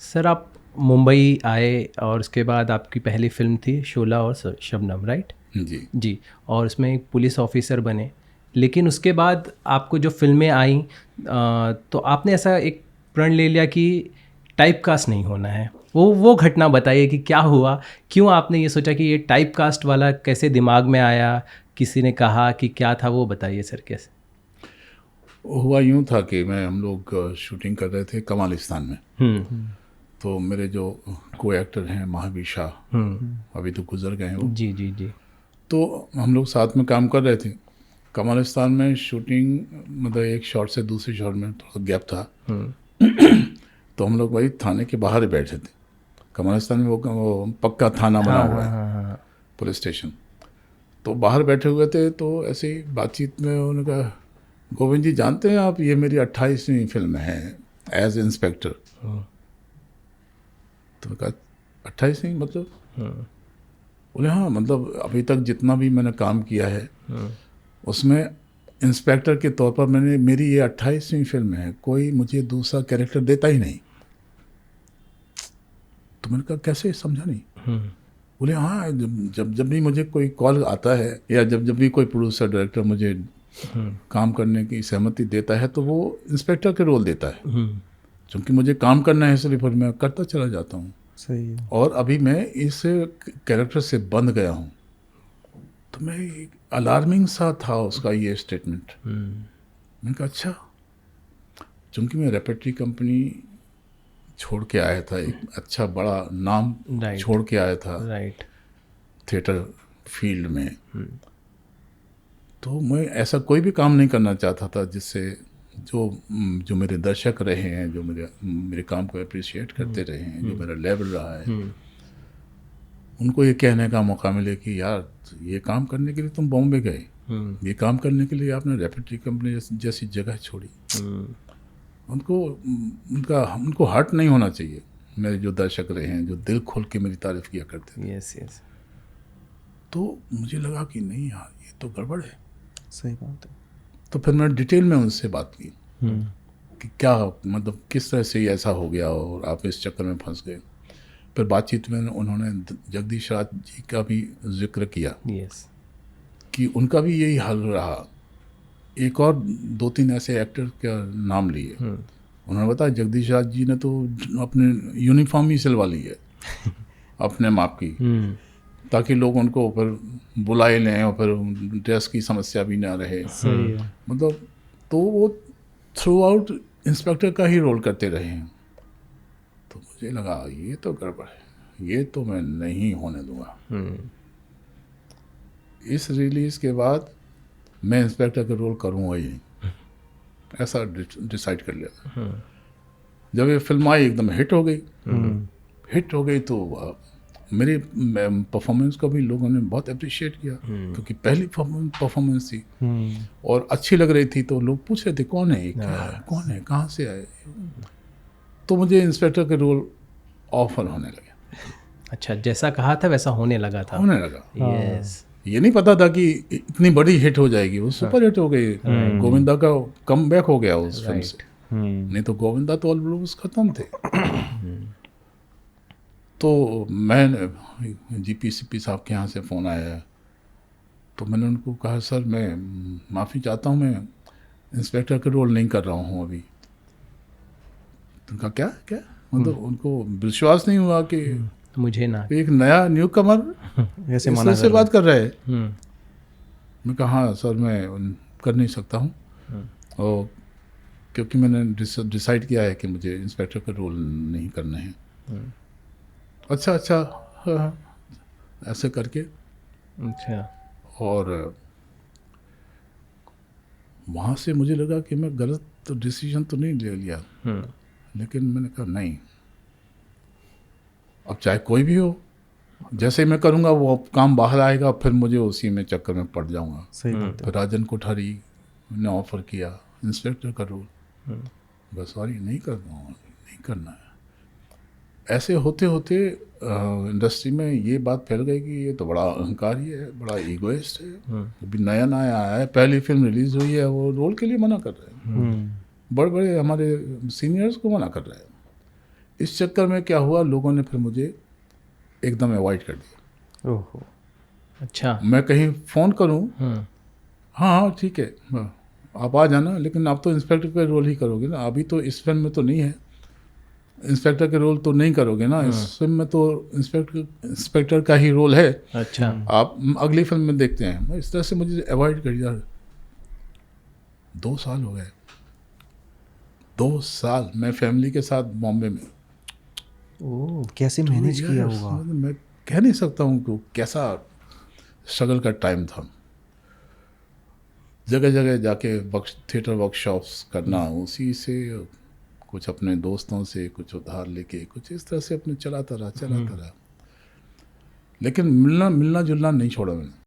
Sir आप मुंबई आए और उसके बाद आपकी पहली फिल्म थी शोला और शबनम, राइट? जी। जी। और उसमें एक पुलिस ऑफिसर बने, लेकिन उसके बाद आपको जो फिल्में आई तो आपने ऐसा एक प्रण ले लिया कि टाइप कास्ट नहीं होना है। वो घटना बताइए कि क्या हुआ, क्यों आपने ये सोचा कि ये टाइप कास्ट वाला कैसे दिमाग में आया, किसी ने कहा कि क्या था, वो बताइए सर कैसे। हुआ यूँ था कि हम लोग शूटिंग कर रहे थे कमालिस्तान में। हम्म। तो मेरे जो को एक्टर हैं महावीर शाह, अभी तो गुजर गए हैं वो, जी जी जी। तो हम लोग साथ में काम कर रहे थे कमालिस्तान में। शूटिंग मतलब एक शॉट से दूसरे शॉट में थोड़ा गैप था। तो हम लोग वही थाने के बाहर ही बैठे थे। कमालिस्तान में वो पक्का थाना बना हाँ हुआ हाँ है, हाँ हाँ। Police station. तो बाहर बैठे हुए थे, तो ऐसे ही बातचीत में उन्होंने कहा, गोविंद जी जानते हैं आप, ये मेरी 28वीं फिल्म है एज इंस्पेक्टर। तो मैं कहा 28वीं मतलब? बोले हाँ, मतलब अभी तक जितना भी मैंने काम किया है उसमें इंस्पेक्टर के तौर पर मेरी ये 28वीं फिल्म है, कोई मुझे दूसरा कैरेक्टर देता ही नहीं। तो मैंने कहा कैसे, समझा नहीं। बोले हाँ, जब भी मुझे कोई कॉल आता है या जब भी कोई प्रोड्यूसर डायरेक्टर मुझे काम करने की सहमति देता है तो वो इंस्पेक्टर के रोल देता है। क्योंकि मुझे काम करना है इसलिए फिर मैं करता चला जाता हूँ। सही है। और अभी मैं इस कैरेक्टर से बंध गया हूँ। तो मैं अलार्मिंग सा था उसका ये स्टेटमेंट। मैंने कहा अच्छा। चूँकि मैं रेपेटरी कंपनी छोड़ के आया था, एक अच्छा बड़ा नाम राइट छोड़ के आया था राइट। थिएटर फील्ड में। तो मैं ऐसा कोई भी काम नहीं करना चाहता था जिससे जो मेरे दर्शक रहे हैं, जो मेरे काम को अप्रिशिएट करते रहे हैं, जो मेरा लेवल रहा है, उनको ये कहने का मौका मिले कि यार ये काम करने के लिए तुम बॉम्बे गए, ये काम करने के लिए आपने रेपेटरी कंपनी जैसी जगह छोड़ी। उनको हर्ट नहीं होना चाहिए। मेरे जो दर्शक रहे हैं, जो दिल खोल के मेरी तारीफ किया करते थे। Yes yes. तो मुझे लगा कि नहीं यार, ये तो गड़बड़ है। सही बात है। तो फिर मैं डिटेल में उनसे बात की कि क्या मतलब किस तरह से ये ऐसा हो गया और आप इस चक्कर में फंस गए। फिर बातचीत में उन्होंने जगदीश राज जी का भी जिक्र किया यस। कि उनका भी यही हाल रहा। एक और 2-3 ऐसे एक्टर का नाम लिए। उन्होंने बताया जगदीश राज जी ने तो अपने यूनिफॉर्म ही सिलवा ली है अपने माप की, ताकि लोग उनको फिर बुलाए लें और फिर ड्रेस की समस्या भी ना रहे। सही है। मतलब तो वो थ्रू आउट इंस्पेक्टर का ही रोल करते रहे हैं। तो मुझे लगा ये तो गड़बड़ है, ये तो मैं नहीं होने दूंगा। इस रिलीज़ के बाद मैं इंस्पेक्टर का रोल करूँगा ही नहीं, ऐसा डिसाइड कर लिया। जब ये फिल्म आई एकदम हिट हो गई। हिट हो गई तो मेरे परफॉर्मेंस को भी लोगों ने बहुत अप्रिशिएट किया, क्योंकि पहली परफॉर्मेंस थी और अच्छी लग रही थी। तो लोग पूछ रहे थे कौन है ये, क्या है, कौन है, कहाँ से आए। तो मुझे इंस्पेक्टर के रोल ऑफर होने लगे। अच्छा, जैसा कहा था वैसा होने लगा था। होने लगा। यस। ये नहीं पता था कि इतनी बड़ी हिट हो जाएगी। वो सुपर हिट हो गई। गोविंदा का कम बैक हो गया उस फिल्म से। नहीं तो गोविंदा तो ऑलमोस्ट खत्म थे। तो मैं जीपीसीपी साहब के यहाँ से फ़ोन आया। तो मैंने उनको कहा सर मैं माफ़ी चाहता हूँ, मैं इंस्पेक्टर का रोल नहीं कर रहा हूँ अभी। तो उनका क्या क्या मतलब उनको विश्वास नहीं हुआ कि मुझे ना एक नया न्यू कमर ऐसे इस मना तरह से कर बात कर रहे हैं। मैं कहा हाँ सर मैं कर नहीं सकता हूँ, और क्योंकि मैंने डिसाइड किया है कि मुझे इंस्पेक्टर का रोल नहीं करना है। अच्छा अच्छा, हाँ हाँ, ऐसे करके। अच्छा। और वहाँ से मुझे लगा कि मैं गलत तो डिसीजन तो नहीं ले लिया, लेकिन मैंने कहा नहीं, अब चाहे कोई भी हो, जैसे मैं करूँगा वो काम बाहर आएगा, फिर मुझे उसी में चक्कर में पड़ जाऊँगा। सही बात है। फिर राजन कोठारी ने ऑफ़र किया इंस्पेक्टर का रोल। बस सॉरी, नहीं कर पाऊँगा, नहीं करना है। ऐसे होते होते इंडस्ट्री में ये बात फैल गई कि ये तो बड़ा अहंकारी है, बड़ा ईगोइस्ट है। अभी नया नया आया है, पहली फिल्म रिलीज़ हुई है, वो रोल के लिए मना कर रहे हैं। बड़े बड़े हमारे सीनियर्स को मना कर रहे हैं इस चक्कर में क्या हुआ, लोगों ने फिर मुझे एकदम अवॉइड कर दिया। ओहो, अच्छा। मैं कहीं फ़ोन करूं, हम्म, हाँ हाँ ठीक है, हाँ, आप आ जाना, लेकिन आप तो इंस्पेक्टर का रोल ही करोगे ना, अभी तो इस फिल्म में तो नहीं है, इंस्पेक्टर के रोल तो नहीं करोगे ना, इस फिल्म में तो इंस्पेक्टर का ही रोल है, अच्छा। आप अगली फिल्म में देखते हैं। इस तरह से मुझे अवॉइड कर दिया। 2 साल हो गए, 2 साल मैं फैमिली के साथ बॉम्बे में। ओ, कैसे मैनेज किया होगा? मतलब मैं कह नहीं सकता हूँ कि कैसा स्ट्रगल का टाइम था। जगह जगह जाके थिएटर वर्कशॉप्स करना, उसी से कुछ अपने दोस्तों से कुछ उधार लेके कुछ इस तरह से अपने चलाता रहा। लेकिन मिलना जुलना नहीं छोड़ा मैंने।